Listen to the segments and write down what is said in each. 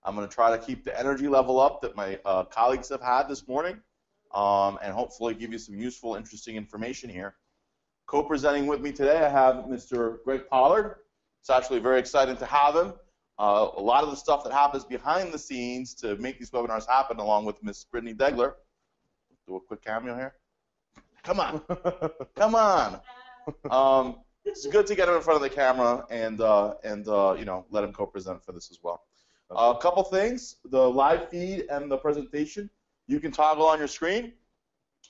I'm going to try to keep the energy level up that my colleagues have had this morning, and hopefully give you some useful, interesting information here. Co-presenting with me today, I have Mr. Greg Pollard. It's actually very exciting to have him. A lot of the stuff that happens behind the scenes to make these webinars happen, along with Ms. Brittany Degler. Do a quick cameo here. Come on. Come on. It's good to get him in front of the camera and you know, let him co-present for this as well. A couple things: the live feed and the presentation, you can toggle on your screen,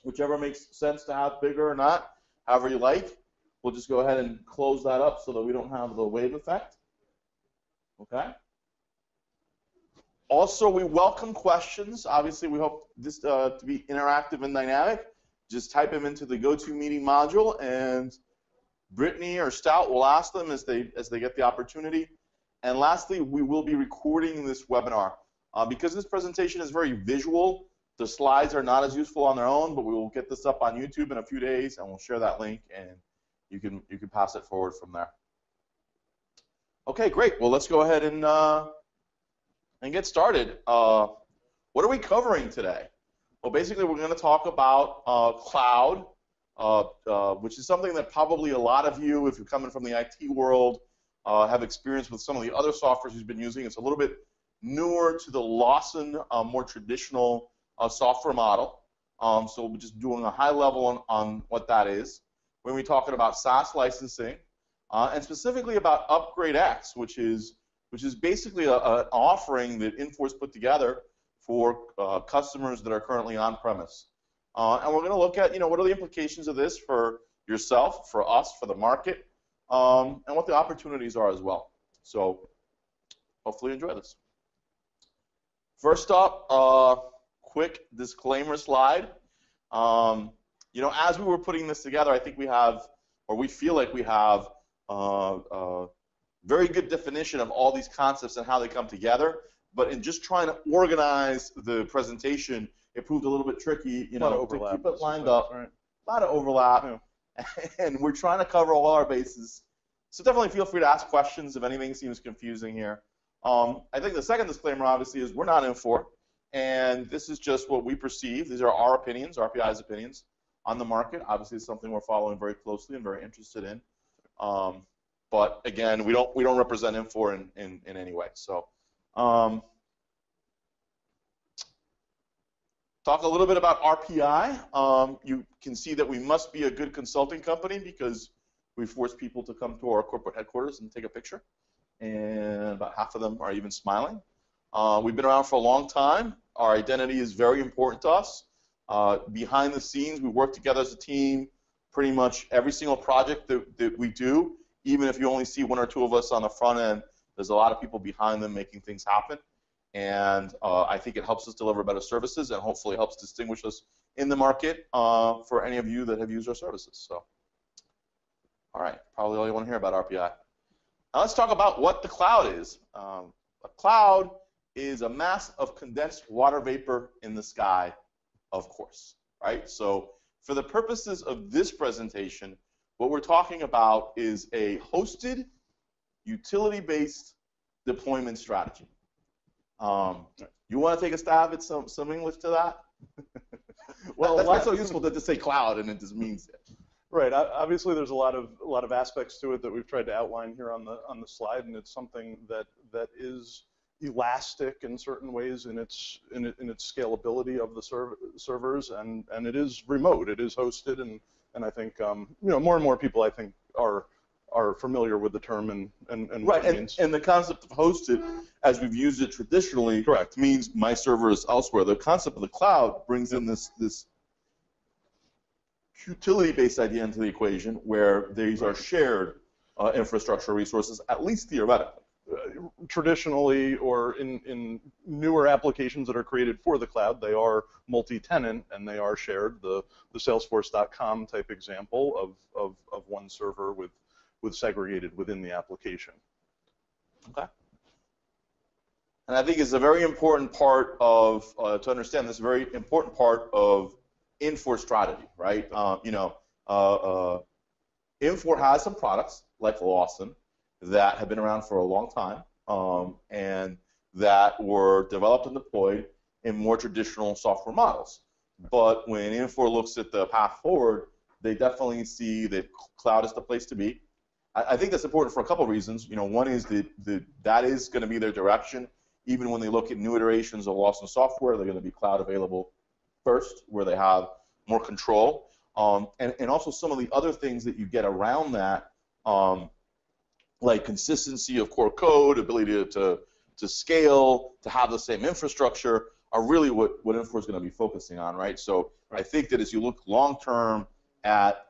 whichever makes sense to have bigger or not, however you like. We'll just go ahead and close that up so that we don't have the wave effect. Okay. Also, we welcome questions. Obviously, we hope this to be interactive and dynamic. Just type them into the GoToMeeting module, and Brittany or Stout will ask them as they get the opportunity. And lastly, we will be recording this webinar. Because this presentation is very visual, the slides are not as useful on their own, but we will get this up on YouTube in a few days, and we'll share that link, and you can pass it forward from there. Okay, great. Well, let's go ahead and get started. What are we covering today? Well, basically, we're going to talk about cloud, which is something that probably a lot of you, if you're coming from the IT world, have experience with some of the other softwares you've been using. It's a little bit newer to the Lawson, more traditional software model. So we're just doing a high level on what that is. We're going to be talking about SaaS licensing, and specifically about UpgradeX, which is basically an offering that Infor's put together for customers that are currently on-premise. And we're going to look at, you know, what are the implications of this for yourself, for us, for the market, and what the opportunities are as well. So hopefully you enjoy this. First up, quick disclaimer slide. You know, as we were putting this together, I think we have, or we feel like we have, very good definition of all these concepts and how they come together. But in just trying to organize the presentation, it proved a little bit tricky, you know, to keep it lined up. Right. A lot of overlap, yeah. And we're trying to cover all our bases. So definitely feel free to ask questions if anything seems confusing here. I think the second disclaimer, obviously, is we're not Infor, and this is just what we perceive. These are our opinions, RPI's opinions on the market. Obviously, it's something we're following very closely and very interested in. But again, we don't represent Infor in any way. So. Talk a little bit about RPI. You can see that we must be a good consulting company because we force people to come to our corporate headquarters and take a picture, and about half of them are even smiling. We've been around for a long time. Our identity is very important to us. Behind the scenes, we work together as a team. Pretty much every single project that we do, even if you only see one or two of us on the front end, there's a lot of people behind them making things happen. And I think it helps us deliver better services and hopefully helps distinguish us in the market for any of you that have used our services. So, all right, probably all you want to hear about RPI. Now let's talk about what the cloud is. A cloud is a mass of condensed water vapor in the sky, of course, right? So for the purposes of this presentation, what we're talking about is a hosted, utility-based deployment strategy. You want to take a stab at some English to that? Well, that's not so useful to just say cloud, and it just means it. Right. Obviously, there's a lot of aspects to it that we've tried to outline here on the slide, and it's something that is elastic in certain ways in its scalability of the servers, and it is remote. It is hosted, and I think you know, more and more people, I think, are familiar with the term and right, what it means. And the concept of hosted, as we've used it traditionally, correct, means my server is elsewhere. The concept of the cloud brings in this utility-based idea into the equation, where these are shared infrastructure resources, at least theoretically. Traditionally, or in newer applications that are created for the cloud, they are multi-tenant and they are shared. The Salesforce.com type example of one server with segregated within the application. Okay. And I think it's a very important part of to understand this very important part of Infor strategy, right? You know, Infor has some products like Lawson that have been around for a long time, and that were developed and deployed in more traditional software models. But when Infor looks at the path forward, they definitely see that cloud is the place to be. I think that's important for a couple of reasons. One is that is going to be their direction. Even when they look at new iterations of Lawson software, they're going to be cloud available first, where they have more control. And also some of the other things that you get around that, like consistency of core code, ability to scale, to have the same infrastructure, are really what Infor is going to be focusing on, right? So I think that as you look long term at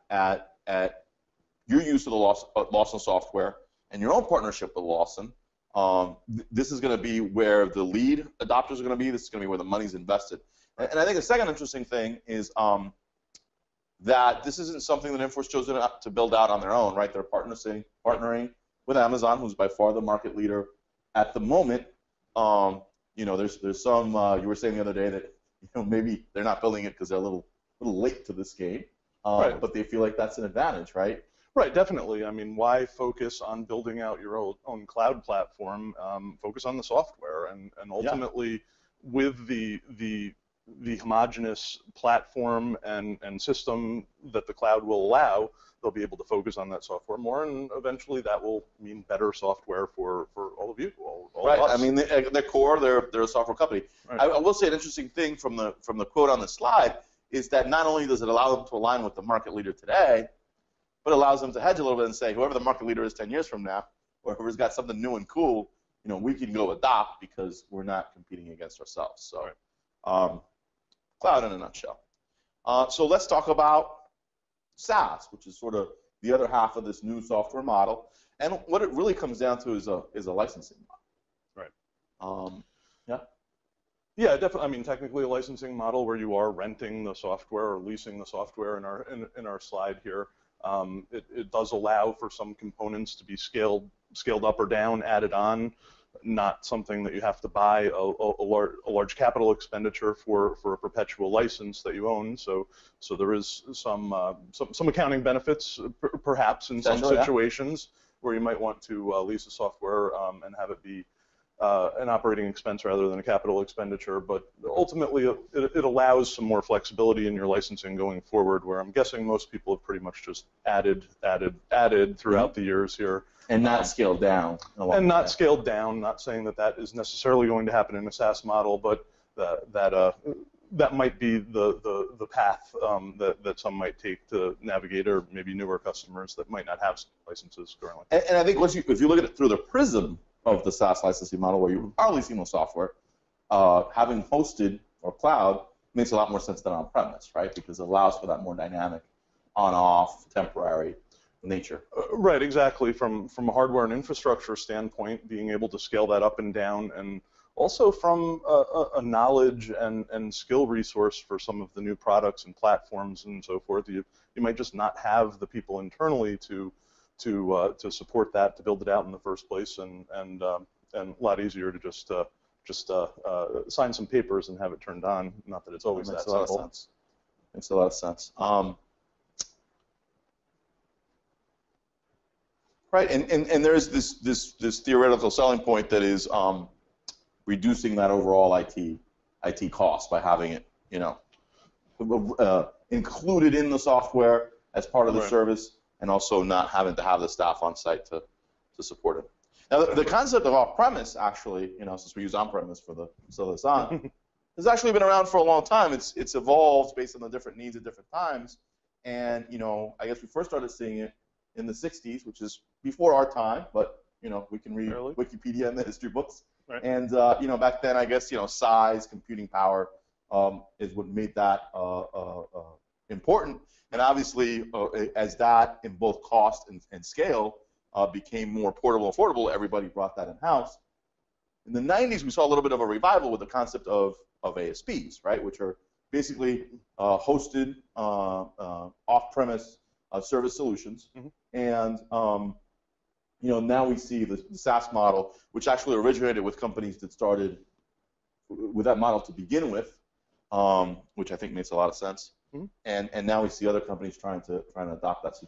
your use of the Lawson software and your own partnership with Lawson, this is going to be where the lead adopters are going to be. This is going to be where the money's invested. And I think the second interesting thing is that this isn't something that Infor's chosen to build out on their own, right? They're partnering with Amazon, who's by far the market leader at the moment. There's some you were saying the other day that maybe they're not building it because they're a little late to this game, right. But they feel like that's an advantage, right? Right, definitely. I mean, why focus on building out your own cloud platform? Focus on the software, and ultimately, with the homogeneous platform and system that the cloud will allow, they'll be able to focus on that software more, and eventually that will mean better software for all of you, all right. of us. I mean, their core, they're a software company. Right. I will say an interesting thing from the quote on the slide is that not only does it allow them to align with the market leader today, but it allows them to hedge a little bit and say, whoever the market leader is 10 years from now, or whoever's got something new and cool, we can go adopt because we're not competing against ourselves. So, cloud in a nutshell. So let's talk about SaaS, which is sort of the other half of this new software model, and what it really comes down to is a licensing model. Right. Yeah. Yeah, definitely. I mean, technically a licensing model where you are renting the software or leasing the software in our slide here. It does allow for some components to be scaled up or down, added on, not something that you have to buy a large capital expenditure for a perpetual license that you own. So there is some accounting benefits, perhaps in some situations where you might want to lease the software and have it be an operating expense rather than a capital expenditure, but ultimately it allows some more flexibility in your licensing going forward, where I'm guessing most people have pretty much just added throughout the years here. And not scaled down. And not scaled down, not saying that is necessarily going to happen in a SaaS model, but that might be the path that some might take to navigate, or maybe newer customers that might not have licenses currently. And I think if you look at it through the prism of the SaaS licensing model, where you are leasing the software, having hosted or cloud makes a lot more sense than on-premise, right? Because it allows for that more dynamic, on-off, temporary nature. Right, exactly. From a hardware and infrastructure standpoint, being able to scale that up and down, and also from a knowledge and skill resource for some of the new products and platforms and so forth. You might just not have the people internally to support that, to build it out in the first place, and a lot easier to just sign some papers and have it turned on. Not that it's always that simple. Makes a lot of sense. Right, and there's this theoretical selling point that is reducing that overall IT cost by having it, included in the software as part of the service, and also not having to have the staff on site to support it. Now, the concept of off-premise, actually, since we use on-premise for the this on, has actually been around for a long time. It's evolved based on the different needs at different times, and I guess we first started seeing it in the 60s, which is before our time, but we can read Wikipedia and the history books. Right. And back then, I guess size, computing power is what made that important. And obviously, as that in both cost and scale became more portable and affordable, everybody brought that in house. In the 90s, we saw a little bit of a revival with the concept of ASPs, right, which are basically hosted off-premise service solutions. Mm-hmm. And now we see the SaaS model, which actually originated with companies that started with that model to begin with, which I think makes a lot of sense. Mm-hmm. And now we see other companies trying to adopt that. So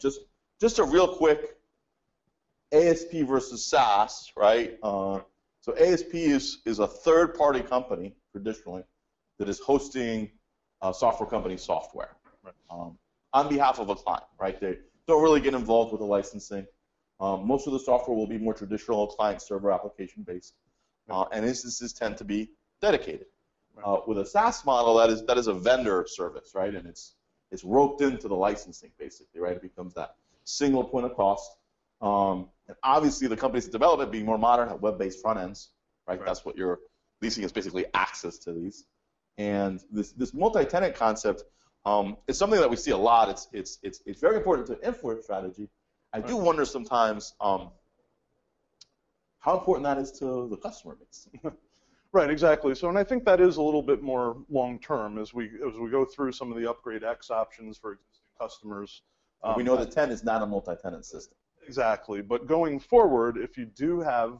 just a real quick ASP versus SaaS, right? So ASP is a third-party company, traditionally, that is hosting software company software on behalf of a client, right? They don't really get involved with the licensing. Most of the software will be more traditional client-server application-based, and instances tend to be dedicated. With a SaaS model, that is a vendor service, right? And it's roped into the licensing, basically, right? It becomes that single point of cost. And obviously, the companies that develop it, being more modern, have web-based front ends, right? That's what you're leasing, is basically access to these. And this multi-tenant concept is something that we see a lot. It's very important to Infor strategy. I do wonder sometimes how important that is to the customer base. Right, exactly. So, and I think that is a little bit more long-term as we go through some of the Upgrade X options for existing customers. We know that 10 is not a multi-tenant system. Exactly, but going forward, if you do have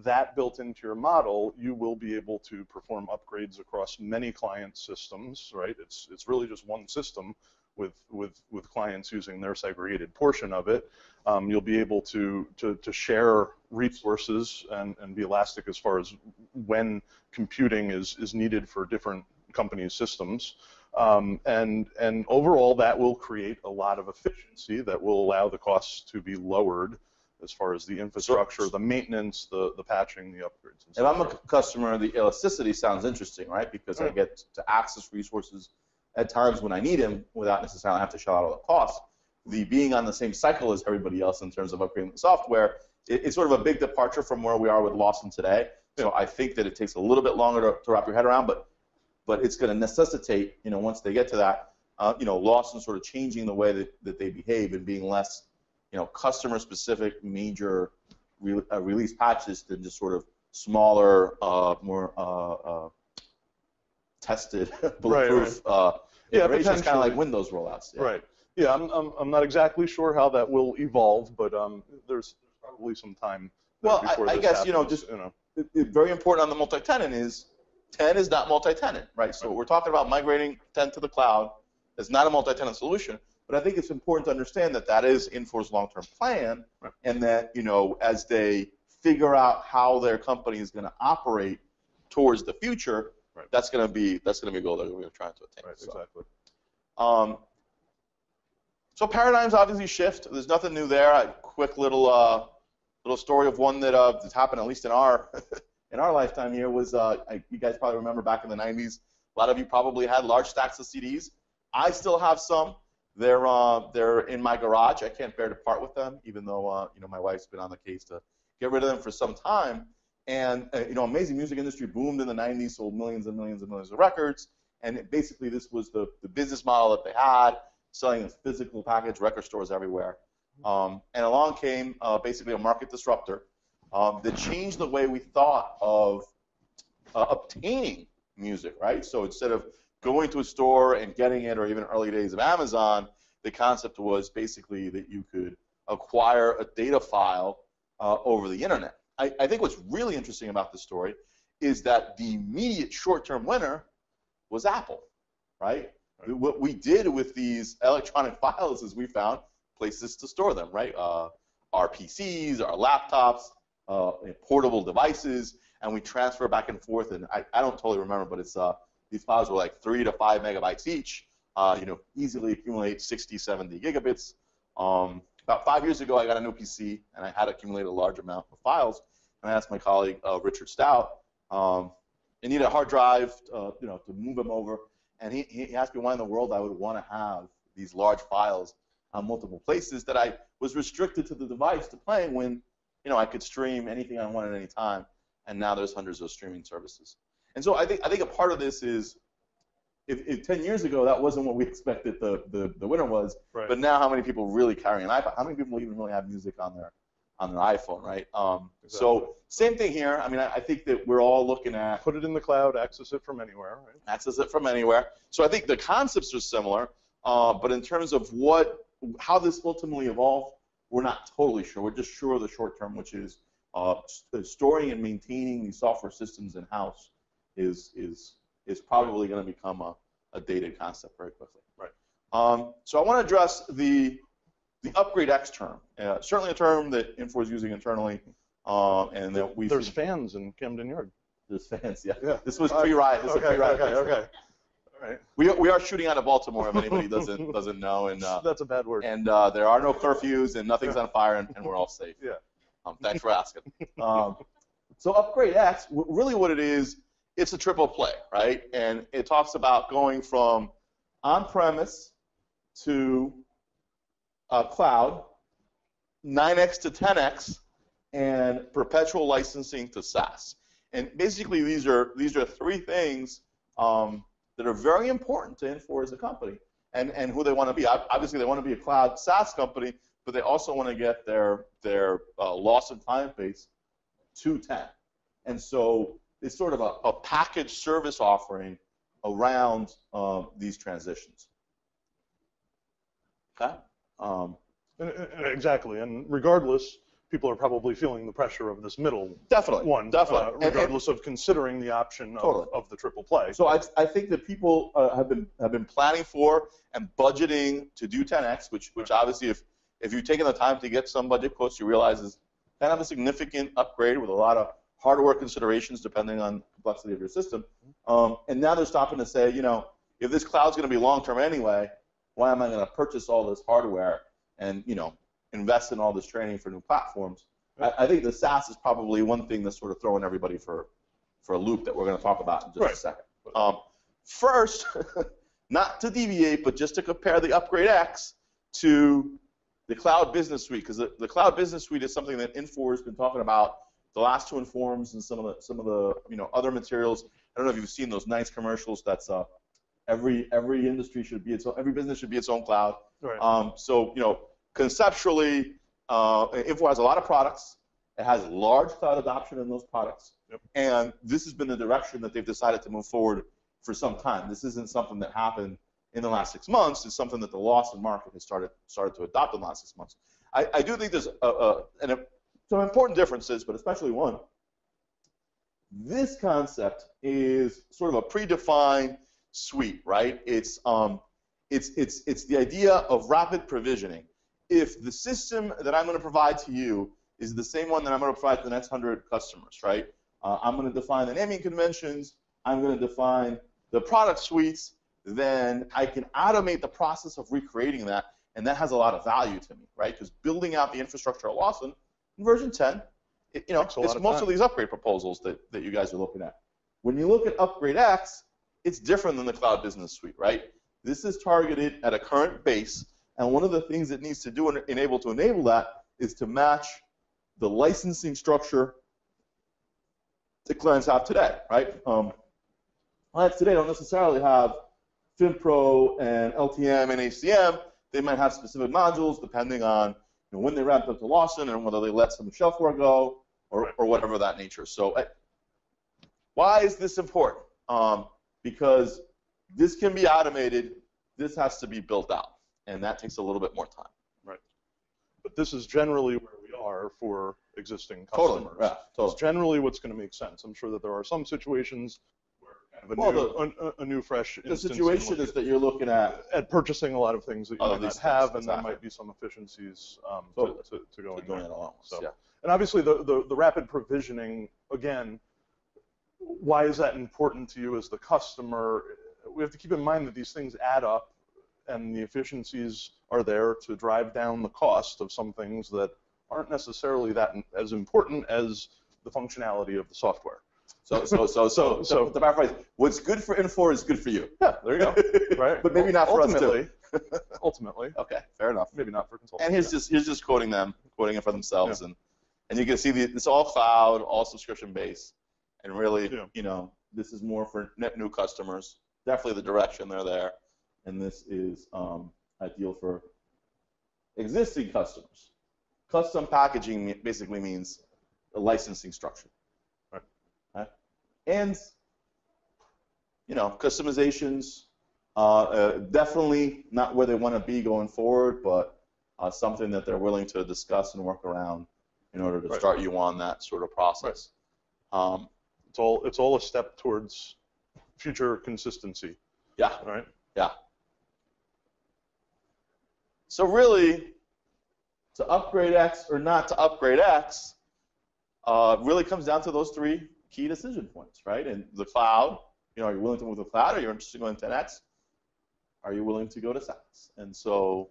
that built into your model, you will be able to perform upgrades across many client systems, right? It's really just one system with clients using their segregated portion of it. You'll be able to share resources and be elastic as far as when computing is needed for different companies' systems. And overall, that will create a lot of efficiency that will allow the costs to be lowered as far as the infrastructure, the maintenance, the patching, the upgrades. If I'm a customer, the elasticity sounds interesting, right? Because I get to access resources at times when I need them without necessarily having to shell out all the costs. The being on the same cycle as everybody else in terms of upgrading the software, it's sort of a big departure from where we are with Lawson today. So I think that it takes a little bit longer to wrap your head around, but it's going to necessitate, once they get to that, Lawson sort of changing the way that they behave and being less, customer-specific major release patches than just sort of smaller, more tested, bulletproof iterations, kind of like Windows rollouts. Yeah. Right. Yeah, I'm not exactly sure how that will evolve, but there's probably some time. Well, before I this guess happens, very important on the multi-tenant is 10 is not multi-tenant, right? So we're talking about migrating 10 to the cloud. It's not a multi-tenant solution, but I think it's important to understand that that is Infor's long-term plan, and that as they figure out how their company is going to operate towards the future, that's going to be a goal that we're trying to attain. Right, exactly. So paradigms obviously shift. There's nothing new there. A quick little story of one that's happened at least in our in our lifetime here was you guys probably remember back in the 90s. A lot of you probably had large stacks of CDs. I still have some. They're in my garage. I can't bear to part with them, even though my wife's been on the case to get rid of them for some time. And amazing music industry boomed in the 90s, sold millions and millions and millions of records. And basically, this was the business model that they had, selling a physical package, record stores everywhere. And along came basically a market disruptor that changed the way we thought of obtaining music, right? So instead of going to a store and getting it, or even early days of Amazon, the concept was basically that you could acquire a data file over the internet. I think what's really interesting about this story is that the immediate short-term winner was Apple, right? What we did with these electronic files is we found places to store them, right? Our PCs, our laptops, portable devices, and we transfer back and forth. And I don't totally remember, but it's these files were like 3 to 5 megabytes each. Easily accumulate 60, 70 gigabits. About 5 years ago, I got a new PC, and I had accumulated a large amount of files. And I asked my colleague Richard Stout, I needed a hard drive, to move them over. And he asked me why in the world I would want to have these large files on multiple places that I was restricted to the device to playing when, I could stream anything I wanted at any time. And now there's hundreds of streaming services. And so I think a part of this is, if 10 years ago that wasn't what we expected the winner was, but now how many people really carry an iPod? How many people even really have music on their iPhone, right? Exactly. So same thing here. I mean, I think that we're all looking at put it in the cloud, access it from anywhere, right? Access it from anywhere. So I think the concepts are similar, but in terms of how this ultimately evolved, we're not totally sure. We're just sure of the short term, which is storing and maintaining these software systems in house is probably going to become a dated concept very quickly. Right. So I want to address the upgrade X term. Certainly a term that Infor is using internally. and then there's fans in Camden Yard. There's fans, yeah. This was pre-riot. This was Okay, pre-riot. okay. All right. We are shooting out of Baltimore, if anybody doesn't know, and that's a bad word. And there are no curfews, and nothing's on fire, and we're all safe. Yeah. Thanks for asking. So Upgrade X, really what it is, it's a triple play, right? And it talks about going from on-premise to cloud, 9x to 10x, and perpetual licensing to SaaS. And basically, these are three things that are very important to Infor as a company, and who they want to be. Obviously, they want to be a cloud SaaS company, but they also want to get their Lawson client base to 10. And so it's sort of a packaged service offering around these transitions. Okay. Exactly, and regardless, people are probably feeling the pressure of this middle one, regardless of considering the option of the triple play. So I think that people have been planning for and budgeting to do 10x, which obviously if you've taken the time to get some budget quotes, you realize is kind of a significant upgrade with a lot of hardware considerations depending on the complexity of your system. And now they're stopping to say, if this cloud's going to be long-term anyway, why am I going to purchase all this hardware and invest in all this training for new platforms? I think the SaaS is probably one thing that's sort of throwing everybody for a loop that we're going to talk about in just a second. First, not to deviate, but just to compare the Upgrade X to the Cloud Business Suite, because the Cloud Business Suite is something that Infor has been talking about the last two Informs and some of the other materials. I don't know if you've seen those nice commercials. That's every industry should be every business should be its own cloud. Right. So conceptually, Infor has a lot of products. It has large cloud adoption in those products, and this has been the direction that they've decided to move forward for some time. This isn't something that happened in the last 6 months. It's something that the Lawson market has started to adopt in the last 6 months. I do think there's some important differences, but especially one. This concept is sort of a predefined suite, right? It's the idea of rapid provisioning. If the system that I'm going to provide to you is the same one that I'm going to provide to the next 100 customers, right? I'm going to define the naming conventions. I'm going to define the product suites. Then I can automate the process of recreating that, and that has a lot of value to me, right? Because building out the infrastructure at Lawson in version 10, it's most of these upgrade proposals that you guys are looking at. When you look at Upgrade X, it's different than the Cloud Business Suite, right? This is targeted at a current base, and one of the things it needs to do to enable that is to match the licensing structure that clients have today, right? Clients today don't necessarily have FinPro and LTM and HCM. They might have specific modules depending on when they ramped up to Lawson and whether they let some shelfware go or whatever that nature. So why is this important? Because this can be automated. This has to be built out, and that takes a little bit more time. Right. But this is generally where we are for existing customers. Totally. Yeah, totally. It's generally what's going to make sense. I'm sure that there are some situations where a new, fresh instance. The situation is that you're looking at purchasing a lot of things that you might not have, and there might be some efficiencies to go in there. So, yeah. And obviously, the rapid provisioning, again, why is that important to you as the customer? We have to keep in mind that these things add up, and the efficiencies are there to drive down the cost of some things that aren't necessarily that as important as the functionality of the software. So to paraphrase, what's good for Infor is good for you. Yeah, there you go. Right. But maybe not for us too. Ultimately. Okay, fair enough. Maybe not for consultants. And here's just quoting it for themselves, and you can see it's all cloud, all subscription based, and really, this is more for net new customers. Definitely the direction they're there, and this is ideal for existing customers. Custom packaging basically means a licensing structure. Right. And customizations, definitely not where they want to be going forward, but something that they're willing to discuss and work around in order to start you on that sort of process. It's all a step towards future consistency. Yeah. Right. Yeah. So really, to upgrade X or not to upgrade X, really comes down to those three key decision points, right? And the cloud, are you willing to move to the cloud? Are you interested in going to 10x? Are you willing to go to SaaS? And so,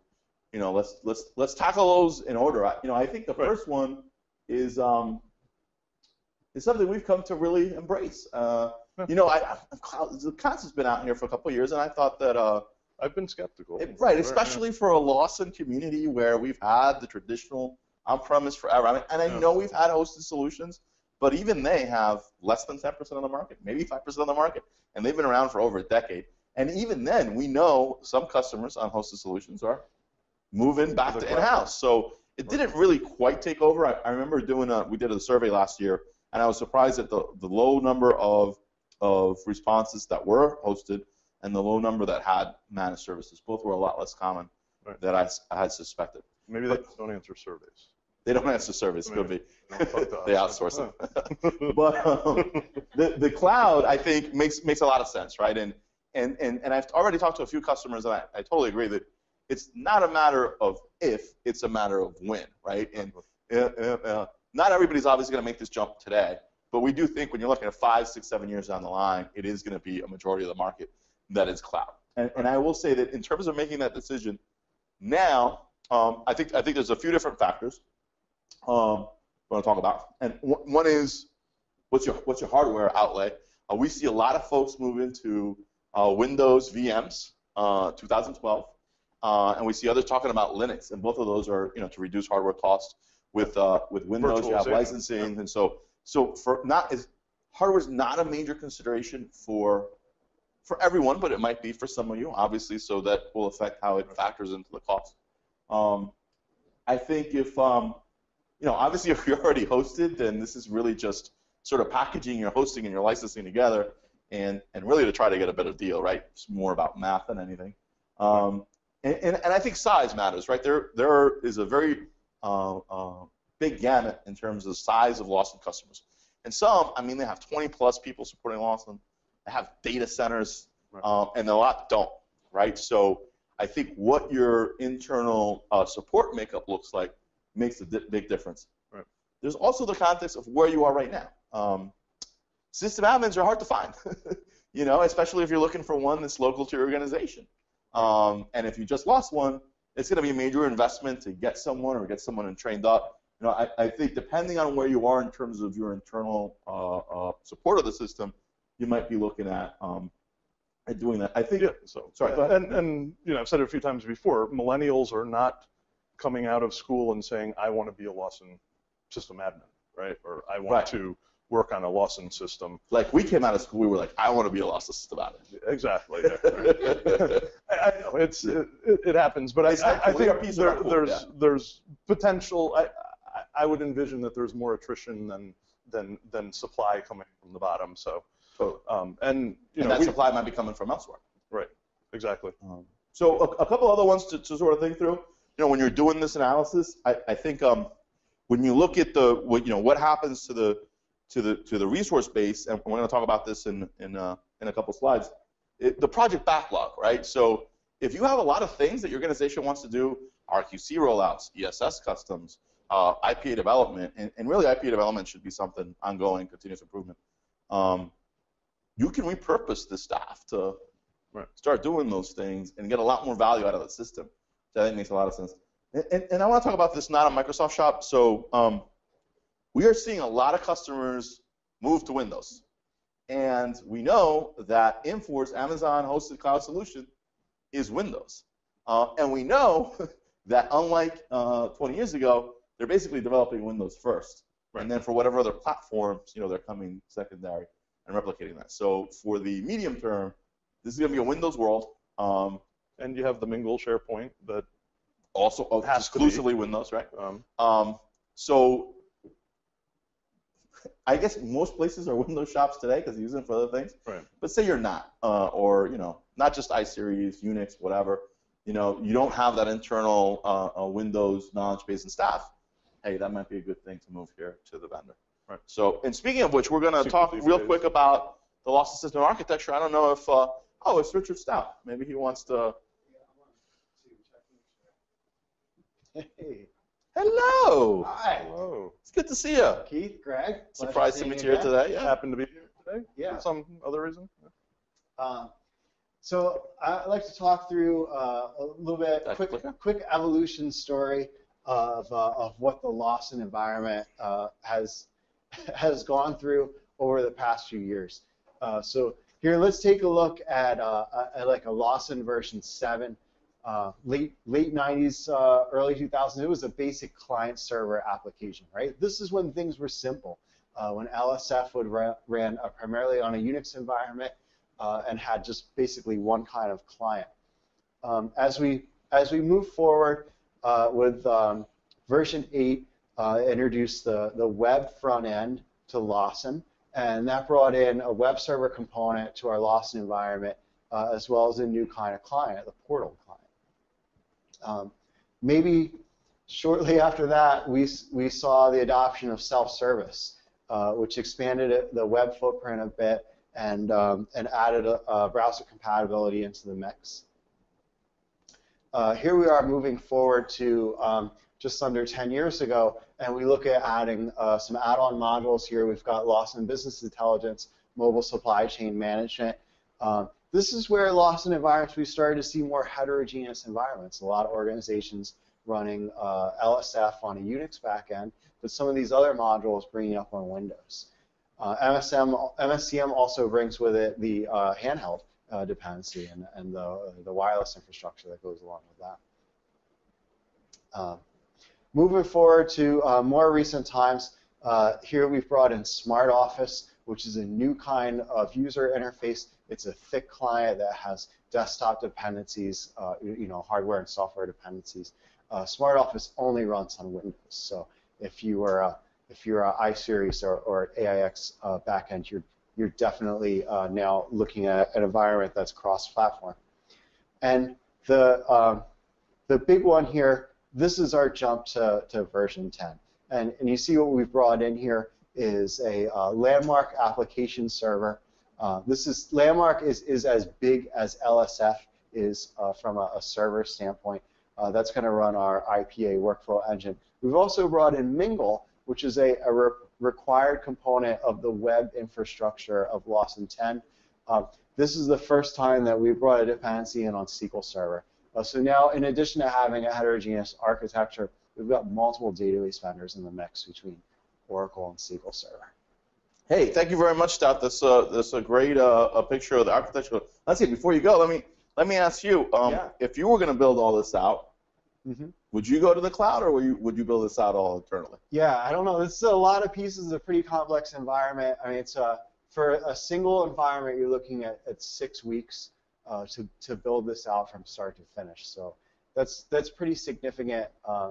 let's tackle those in order. I think the first one is something we've come to really embrace. The concept's been out here for a couple of years, and I thought that I've been skeptical. Right, especially for a Lawson community where we've had the traditional on-premise forever. I know we've had hosted solutions, but even they have less than 10% of the market, maybe 5% of the market, and they've been around for over a decade. And even then, we know some customers on hosted solutions are moving back to in-house. So it didn't really quite take over. I remember we did a survey last year, and I was surprised at the low number of responses that were hosted and the low number that had managed services. Both were a lot less common than I had suspected. Maybe they don't answer surveys. They don't answer surveys. Could be. They outsource them. But the cloud, I think, makes a lot of sense, right? And I've already talked to a few customers, and I totally agree that it's not a matter of if, it's a matter of when, right? And not everybody's obviously going to make this jump today, but we do think when you're looking at 5, 6, 7 years down the line, it is going to be a majority of the market that is cloud. And I will say that in terms of making that decision now, I think there's a few different factors I want to talk about. And one is what's your hardware outlay. We see a lot of folks move into Windows VMs, 2012, and we see others talking about Linux, and both of those are to reduce hardware costs. With Windows, you have licensing, and so hardware's not a major consideration for everyone, but it might be for some of you, obviously. So that will affect how it factors into the cost. I think if obviously if you're already hosted, then this is really just sort of packaging your hosting and your licensing together, and really to try to get a better deal, right? It's more about math than anything. And I think size matters, right? There is a very big gamut in terms of the size of Lawson customers. And some, they have 20+ people supporting Lawson. They have data centers, and a lot don't, right? So I think what your internal support makeup looks like makes a big difference. Right. There's also the context of where you are right now. System admins are hard to find, especially if you're looking for one that's local to your organization. And if you just lost one, it's going to be a major investment to get someone or get someone trained up. I think depending on where you are in terms of your internal support of the system, you might be looking at doing that. I think. Yeah. So sorry. Go ahead. And I've said it a few times before. Millennials are not coming out of school and saying, "I want to be a Lawson system admin," right? Or "I want to work on a Lawson system." Like we came out of school, we were like, "I want to be a Lawson system admin." Exactly. Yeah. I know it happens, but I think there's potential. I would envision that there's more attrition than supply coming from the bottom. So. Totally. And that supply might be coming from elsewhere. Right. Exactly. So a couple other ones to sort of think through. When you're doing this analysis, I think when you look at what happens to the resource base, and we're going to talk about this in a couple slides, the project backlog, right? So if you have a lot of things that your organization wants to do, RQC rollouts, ESS customs, IPA development, and really IPA development should be something ongoing, continuous improvement. You can repurpose the staff to start doing those things and get a lot more value out of the system. So I think makes a lot of sense. And I want to talk about this not on Microsoft Shop. So we are seeing a lot of customers move to Windows. And we know that Infor's Amazon hosted cloud solution is Windows. And we know that unlike 20 years ago, they're basically developing Windows first. Right. And then for whatever other platforms, they're coming secondary and replicating that. So for the medium term, this is going to be a Windows world. And you have the Mingle SharePoint that also exclusively Windows, right? So I guess most places are Windows shops today because you use them for other things. Right. But say you're not, or not just iSeries, Unix, whatever. You don't have that internal Windows knowledge base and staff. Hey, that might be a good thing to move here to the vendor. Right. So, and speaking of which, we're going to talk real quick about the Lawson system architecture. I don't know if, it's Richard Stout. Maybe he wants to. Hey. Hello. Hi. Hello. It's good to see you. Keith, Greg. Surprised to meet you here today. Yeah. Happen to be here today? Yeah. For some other reason? So I'd like to talk through a little bit, quick evolution story of what the Lawson environment has gone through over the past few years. So here, let's take a look at like a Lawson version 7, late 90s, early 2000s. It was a basic client server application, right? This is when things were simple, when LSF would ran primarily on a Unix environment. And had just basically one kind of client. As we move forward with version 8, introduced the web front end to Lawson, and that brought in a web server component to our Lawson environment, as well as a new kind of client, the portal client. Maybe shortly after that, we saw the adoption of self-service, which expanded the web footprint a bit. And added a browser compatibility into the mix. Here we are moving forward to just under 10 years ago, and we look at adding some add-on modules here. We've got Lawson Business Intelligence, Mobile Supply Chain Management. This is where Lawson environments, we started to see more heterogeneous environments. A lot of organizations running LSF on a Unix backend, but some of these other modules bringing up on Windows. MSCM also brings with it the handheld dependency and the wireless infrastructure that goes along with that. Moving forward to more recent times, here we've brought in Smart Office, which is a new kind of user interface. It's a thick client that has desktop dependencies, hardware and software dependencies. Smart Office only runs on Windows, so if you're an iSeries or AIX backend, you're definitely now looking at an environment that's cross-platform. And the big one here, this is our jump to version 10. And you see what we've brought in here is a Landmark application server. Landmark is as big as LSF is from a server standpoint. That's going to run our IPA workflow engine. We've also brought in Mingle, which is a required component of the web infrastructure of Lawson 10. This is the first time that we brought a dependency in on SQL Server. So now, in addition to having a heterogeneous architecture, we've got multiple database vendors in the mix between Oracle and SQL Server. Hey, thank you very much, Stout. That's a great picture of the architecture. Let's see. Before you go, let me ask you: if you were going to build all this out, would you go to the cloud, or would you build this out all internally? Yeah, I don't know. This is a lot of pieces. It's a pretty complex environment. I mean, it's for a single environment, you're looking at 6 weeks to build this out from start to finish. So that's pretty significant.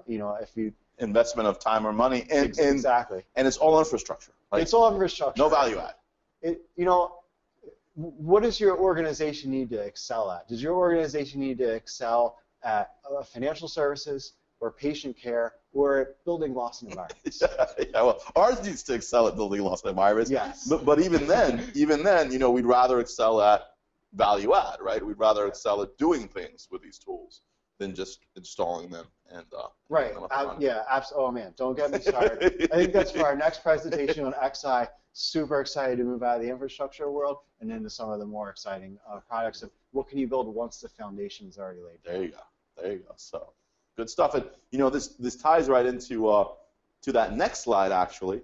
If you investment of time or money, and exactly, and it's all infrastructure. Right? It's all infrastructure. No value add. What does your organization need to excel at? Does your organization need to excel at financial services or patient care or building Lawson environments? Yeah, well, ours needs to excel at building Lawson environments. Yes. But even then, we'd rather excel at value add, right? We'd rather excel at doing things with these tools than just installing them and right. Yeah. Absolutely. Oh man, don't get me started. I think that's for our next presentation on XI. Super excited to move out of the infrastructure world and into some of the more exciting products of what can you build once the foundation is already laid down. There you go. So good stuff. And this ties right into to that next slide actually,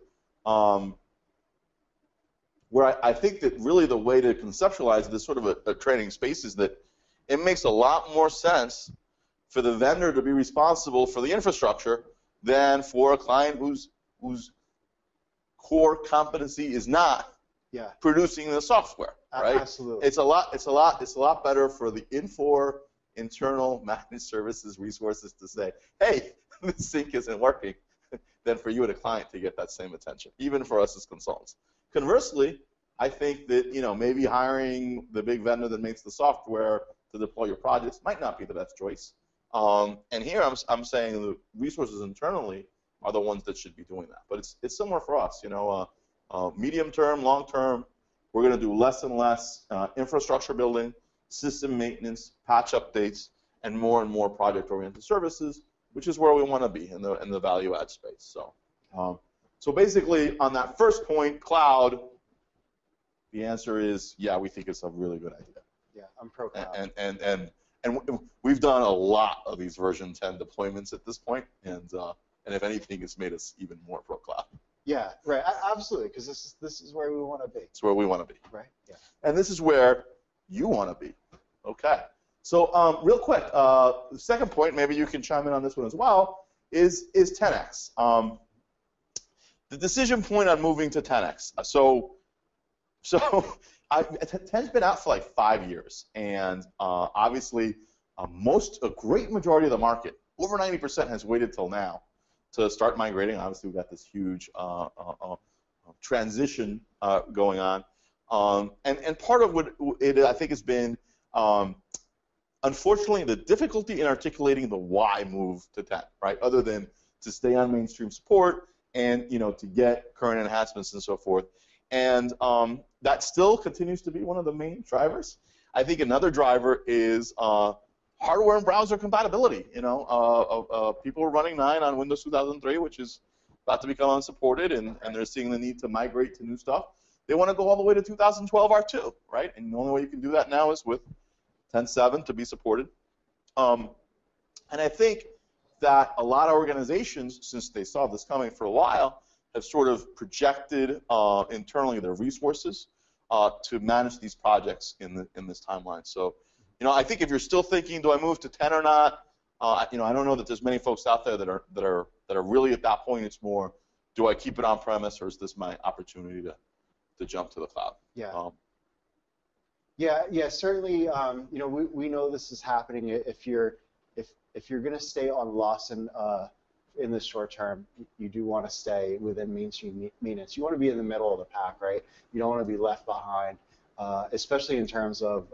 where I think that really the way to conceptualize this sort of a training space is that it makes a lot more sense for the vendor to be responsible for the infrastructure than for a client whose core competency is not producing the software, right? Absolutely. It's a lot better for the Infor internal managed services resources to say, hey, this sync isn't working, than for you at a client to get that same attention, even for us as consultants. Conversely, I think that maybe hiring the big vendor that makes the software to deploy your projects might not be the best choice. And here I'm saying the resources internally are the ones that should be doing that. But it's similar for us. Medium term, long term, we're going to do less and less infrastructure building, system maintenance, patch updates, and more project-oriented services which is where we want to be in the value add space. So, so basically, on that first point, cloud, the answer is yeah, we think it's a really good idea. Yeah, I'm pro cloud. And we've done a lot of these version 10 deployments at this point, and if anything, it's made us even more pro cloud. Yeah, right. Absolutely, because this is where we want to be. It's where we want to be. Right. Yeah. And this is where you want to be. Okay. So real quick, the second point, maybe you can chime in on this one as well, is 10x. The decision point on moving to 10x. So 10's been out for like 5 years, and obviously a great majority of the market, over 90%, has waited till now to start migrating. Obviously, we've got this huge transition going on, and part of what it I think has been, unfortunately, the difficulty in articulating the why move to 10, right? Other than to stay on mainstream support and to get current enhancements and so forth, and that still continues to be one of the main drivers. I think another driver is hardware and browser compatibility. People are running 9 on Windows 2003, which is about to become unsupported, and they're seeing the need to migrate to new stuff. They want to go all the way to 2012 R2, right? And the only way you can do that now is with 10.7 to be supported. And I think that a lot of organizations, since they saw this coming for a while, have sort of projected internally their resources to manage these projects in this timeline. So, I think if you're still thinking, do I move to 10 or not? I don't know that there's many folks out there that are really at that point. It's more, do I keep it on premise, or is this my opportunity to jump to the cloud? Yeah. Yeah. Certainly. We know this is happening. If you're going to stay on Lawson in the short term, you do want to stay within mainstream maintenance. You want to be in the middle of the pack, right? You don't want to be left behind, especially in terms of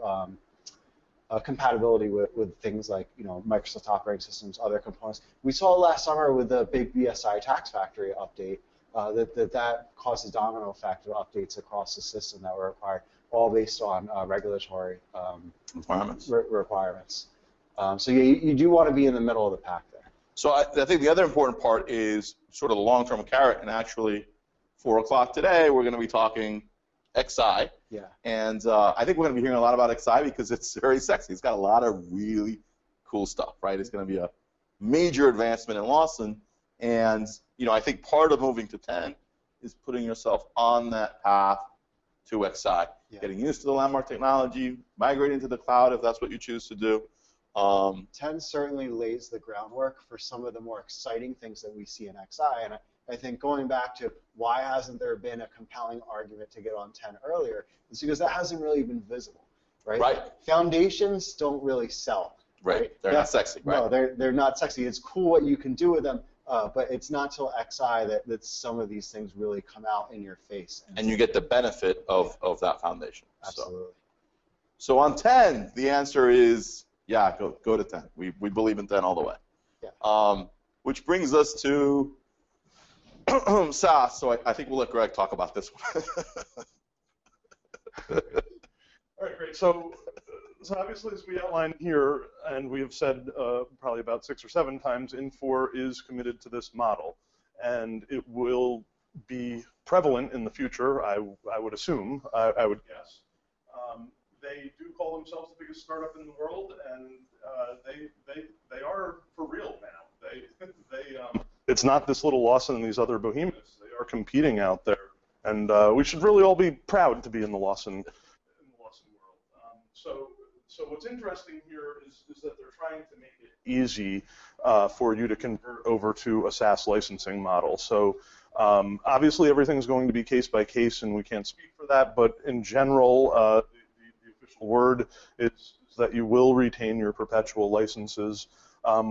compatibility with things like Microsoft operating systems, other components. We saw last summer with the big BSI tax factory update that caused a domino effect of updates across the system that were required, all based on regulatory requirements. So you do want to be in the middle of the pack there. So I think the other important part is sort of the long-term carrot, and actually 4 o'clock today we're going to be talking XI. Yeah. And I think we're going to be hearing a lot about XI because it's very sexy. It's got a lot of really cool stuff, right? It's going to be a major advancement in Lawson, and I think part of moving to 10 is putting yourself on that path to XI, getting used to the landmark technology, migrating to the cloud if that's what you choose to do. 10 certainly lays the groundwork for some of the more exciting things that we see in XI, and I think going back to why hasn't there been a compelling argument to get on 10 earlier is because that hasn't really been visible, right? Right. Foundations don't really sell. Right. They're not sexy, right? No, they're not sexy. It's cool what you can do with them, but it's not till XI that some of these things really come out in your face. And you get the benefit of that foundation. Absolutely. So on 10, the answer is, yeah, go to 10. We believe in 10 all the way. Yeah. Which brings us to SaaS. So I think we'll let Greg talk about this one. All right, great. So obviously, as we outlined here, and we have said probably about 6 or 7 times, Infor is committed to this model, and it will be prevalent in the future. I would assume. I would guess. They do call themselves the biggest startup in the world, and they are for real now. It's not this little Lawson and these other behemoths. They are competing out there, and we should really all be proud to be in the Lawson world. So what's interesting here is that they're trying to make it easy for you to convert over to a SaaS licensing model. So obviously everything's going to be case by case, and we can't speak for that. But in general, the official word is that you will retain your perpetual licenses,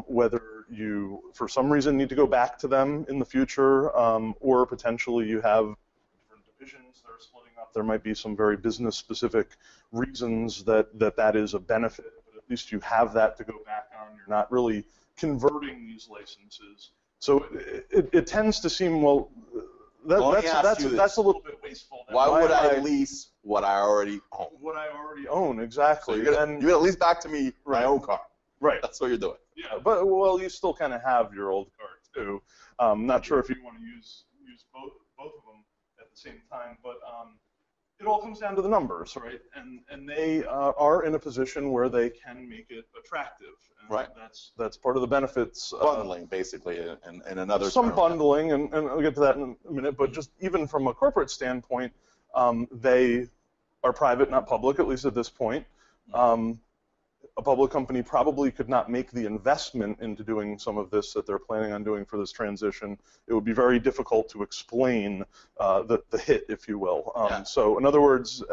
whether you, for some reason, need to go back to them in the future, or potentially you have different divisions that are splitting up. There might be some very business-specific reasons that is a benefit, but at least you have that to go back on. You're not really converting these licenses. So it tends to seem, well, that's a little bit wasteful. Why would I lease what I already own? What I already own, exactly. So you're gonna lease back to me my own car. Right. That's what you're doing. Yeah, but well, you still kind of have your old card too. Not sure if you want to use both of them at the same time, but it all comes down to the numbers, right? And they are in a position where they can make it attractive. And right. That's part of the benefits. Bundling, basically, and another some term. bundling, and I'll get to that in a minute. But just even from a corporate standpoint, they are private, not public, at least at this point. A public company probably could not make the investment into doing some of this that they're planning on doing for this transition. It would be very difficult to explain the hit, if you will. So in other words,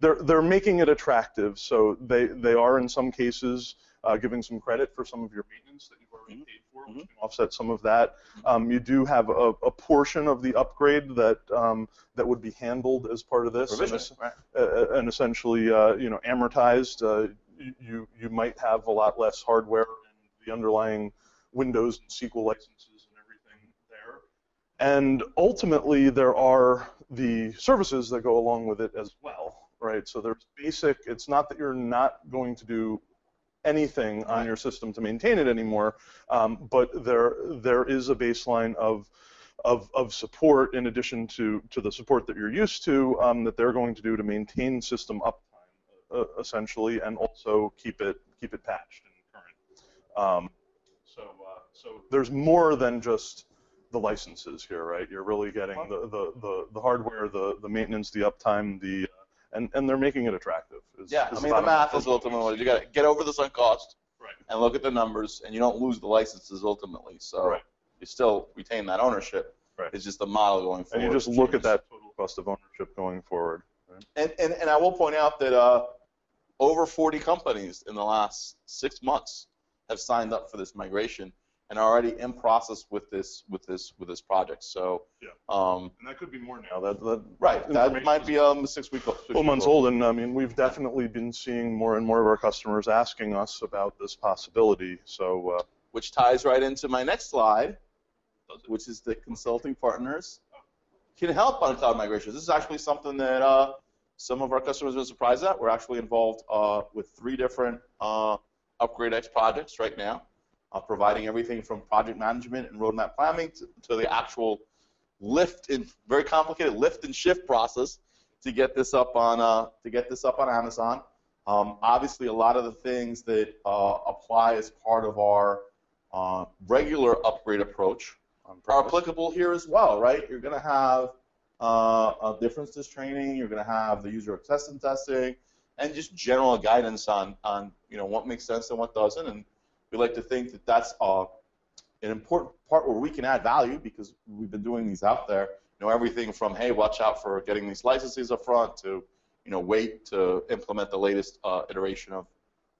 they're making it attractive. So they are in some cases giving some credit for some of your maintenance that you've already paid for, which can offset some of that. You do have a portion of the upgrade that that would be handled as part of this, and essentially amortized. You might have a lot less hardware and the underlying Windows and SQL licenses and everything there. And ultimately, there are the services that go along with it as well, right? So there's basic. It's not that you're not going to do anything on your system to maintain it anymore, but there is a baseline of support in addition to the support that you're used to that they're going to do to maintain system uptime. Essentially, and also keep it patched and current. So there's more than just the licenses here, right? You're really getting the hardware, the maintenance, the uptime, and they're making it attractive. I mean, the math is ultimately you got to get over the sunk cost, and look at the numbers, and you don't lose the licenses ultimately. So you still retain that ownership. It's just the model going forward. And you just look at that total cost of ownership going forward. Right? And I will point out that over 40 companies in the last 6 months have signed up for this migration and are already in process with this project. So and that could be more now. That might be 6 weeks. 12 months old, and I mean we've definitely been seeing more and more of our customers asking us about this possibility. So which ties right into my next slide, which is the consulting partners can help on cloud migration. This is actually something that some of our customers have been surprised at. We're actually involved with 3 different Upgrade X projects right now, providing everything from project management and roadmap planning to the actual very complicated lift and shift process to get this up on Amazon. Obviously, a lot of the things that apply as part of our regular upgrade approach are applicable here as well, right? You're going to have differences training. You're going to have the user acceptance testing, and just general guidance on what makes sense and what doesn't. And we like to think that that's an important part where we can add value because we've been doing these out there. Everything from hey, watch out for getting these licenses up front to wait to implement the latest iteration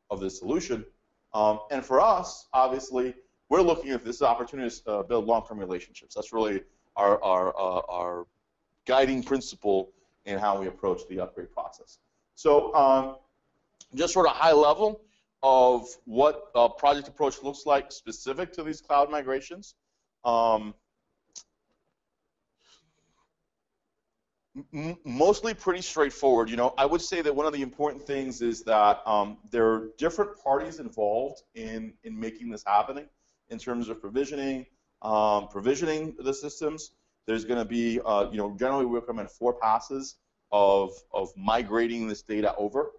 of this solution. And for us, obviously, we're looking at this opportunity to build long-term relationships. That's really our guiding principle in how we approach the upgrade process. So just sort of high level of what a project approach looks like specific to these cloud migrations. Mostly pretty straightforward. I would say that one of the important things is that there are different parties involved in making this happening in terms of provisioning the systems. There's going to be, generally we recommend 4 passes of migrating this data over.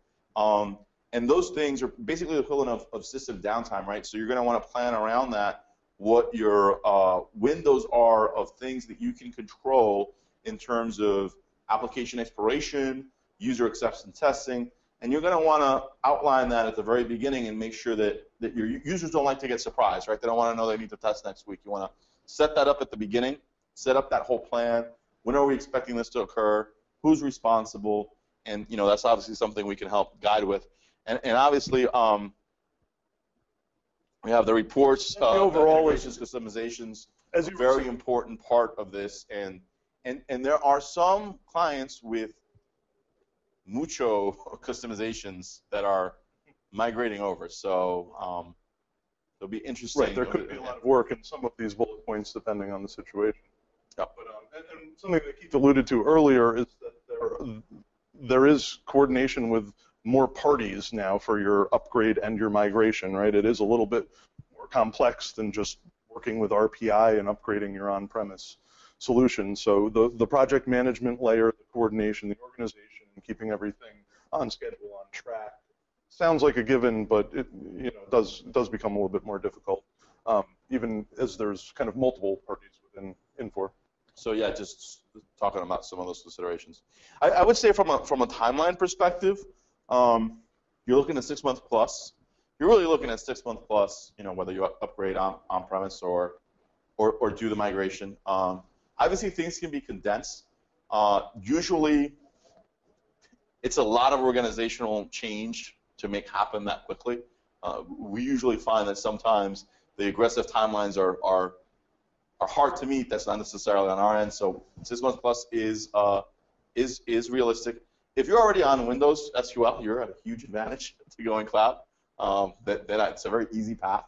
And those things are basically the equivalent of system downtime, right? So you're going to want to plan around that, what your windows are of things that you can control in terms of application expiration, user acceptance testing, and you're going to want to outline that at the very beginning and make sure that your users don't like to get surprised, right? They don't want to know they need to test next week. You want to set that up at the beginning, set up that whole plan. When are we expecting this to occur? Who's responsible? And that's obviously something we can help guide with. And obviously, we have the reports. The overall customizations is a very important part of this. And there are some clients with mucho customizations that are migrating over. So it'll be interesting. Right, there could be a lot of work in some of these bullet points depending on the situation. Yeah. But, and something that Keith alluded to earlier is that there is coordination with more parties now for your upgrade and your migration, right? It is a little bit more complex than just working with RPI and upgrading your on-premise solution. So the project management layer, the coordination, the organization, and keeping everything on schedule, on track, sounds like a given, but it does become a little bit more difficult, even as there's kind of multiple parties within Infor. So yeah, just talking about some of those considerations. I would say from a timeline perspective, you're looking at 6 months plus. You're really looking at 6 months plus. Whether you upgrade on premise or do the migration. Obviously, things can be condensed. Usually, it's a lot of organizational change to make happen that quickly. We usually find that sometimes the aggressive timelines are hard to meet. That's not necessarily on our end. So 6 months plus is realistic. If you're already on Windows SQL, you're at a huge advantage to going cloud. It's a very easy path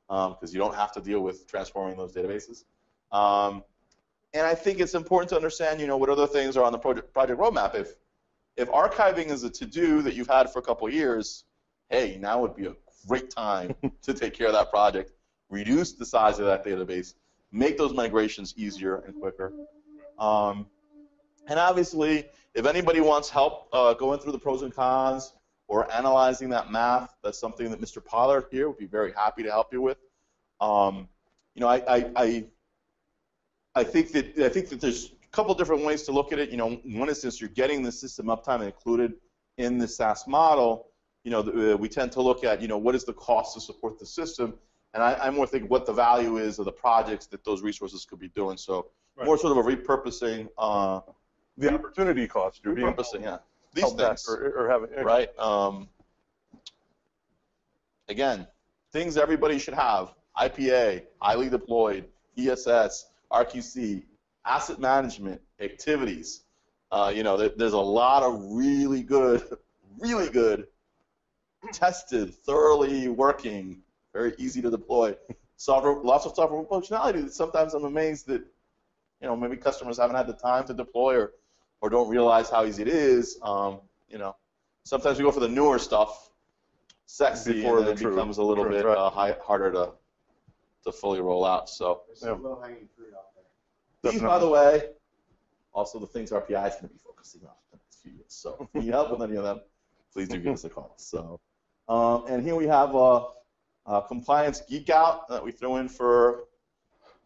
because you don't have to deal with transforming those databases. And I think it's important to understand, what other things are on the project roadmap. If archiving is a to-do that you've had for a couple of years, hey, now would be a great time to take care of that project, reduce the size of that database, make those migrations easier and quicker. And obviously, if anybody wants help going through the pros and cons or analyzing that math, that's something that Mr. Pollard here would be very happy to help you with. I think that there's a couple different ways to look at it. One is since you're getting the system uptime included in the SaaS model, we tend to look at, what is the cost to support the system, and I more think what the value is of the projects that those resources could be doing. So more sort of a repurposing. The opportunity cost. Repurposing, yeah. These things. Or having, right. Again, things everybody should have: IPA, highly deployed, ESS, RQC, asset management, activities. There's a lot of really good, tested, thoroughly working, very easy to deploy software. Lots of software functionality that sometimes I'm amazed that maybe customers haven't had the time to deploy or don't realize how easy it is. Sometimes we go for the newer stuff, sexy, Before and then it becomes a little bit harder to fully roll out. So. Low-hanging fruit out there. These, by the way, also the things RPI is going to be focusing on in the next few years. So if you need help with any of them, please do give us a call. So, and here we have a compliance geek out that we threw in for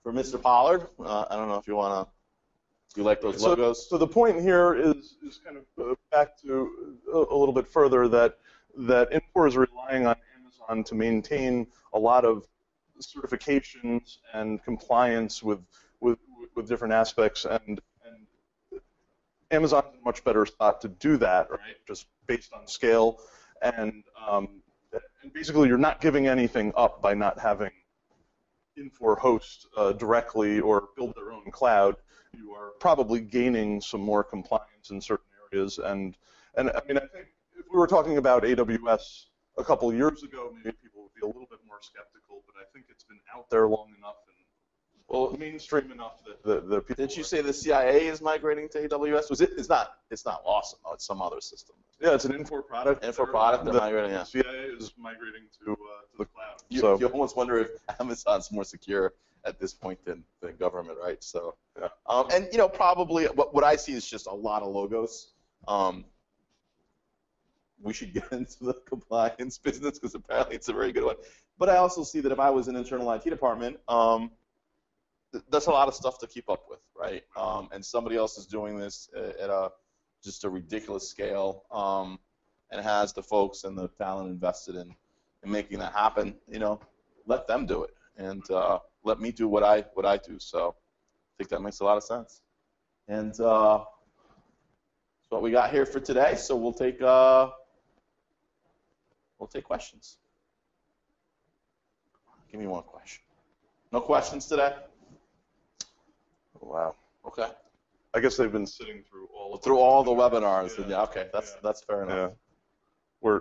Mr. Pollard. I don't know if you want to. Do you like those logos? So the point here is kind of back to a little bit further that Infor is relying on Amazon to maintain a lot of certifications and compliance with different aspects, and Amazon's in a much better spot to do that, right? Just based on scale, and basically you're not giving anything up by not having Infor host directly or build their own cloud. You are probably gaining some more compliance in certain areas, and I mean, I think if we were talking about AWS a couple years ago, maybe people would be a little bit more skeptical, but I think it's been out there long enough and mainstream enough that the people. Didn't you say the CIA is migrating to AWS? It's not Lawson, though. It's some other system. Yeah, it's an Infor product. Infor product. They're migrating. Yeah. CIA is migrating to the cloud. You almost wonder if Amazon's more secure at this point than government, right? So, yeah. And probably what I see is just a lot of logos. We should get into the compliance business because apparently it's a very good one. But I also see that if I was an internal IT department, that's a lot of stuff to keep up with, right? And somebody else is doing this at just a ridiculous scale, and has the folks and the talent invested in making that happen. Let them do it, and let me do what I do. So I think that makes a lot of sense. And that's what we got here for today. So we'll take questions. Give me one question. No questions today? Wow. Okay. I guess they've been sitting through all the webinars. Yeah. Okay, that's fair enough. Yeah.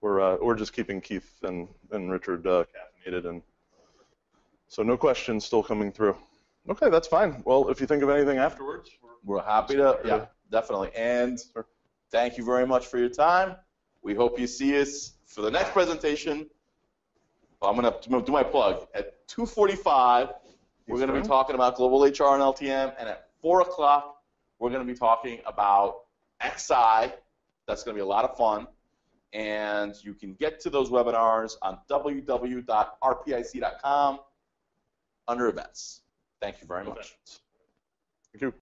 We're just keeping Keith and Richard caffeinated, and so no questions still coming through. Okay, that's fine. Well, if you think of anything afterwards, we're happy to. Yeah, definitely. And thank you very much for your time. We hope you see us for the next presentation I'm going to do my plug. At 2:45, we're going to be talking about global HR and LTM, and at 4 o'clock, we're going to be talking about XI. That's going to be a lot of fun. And you can get to those webinars on www.rpic.com under events. Thank you very much. Thank you.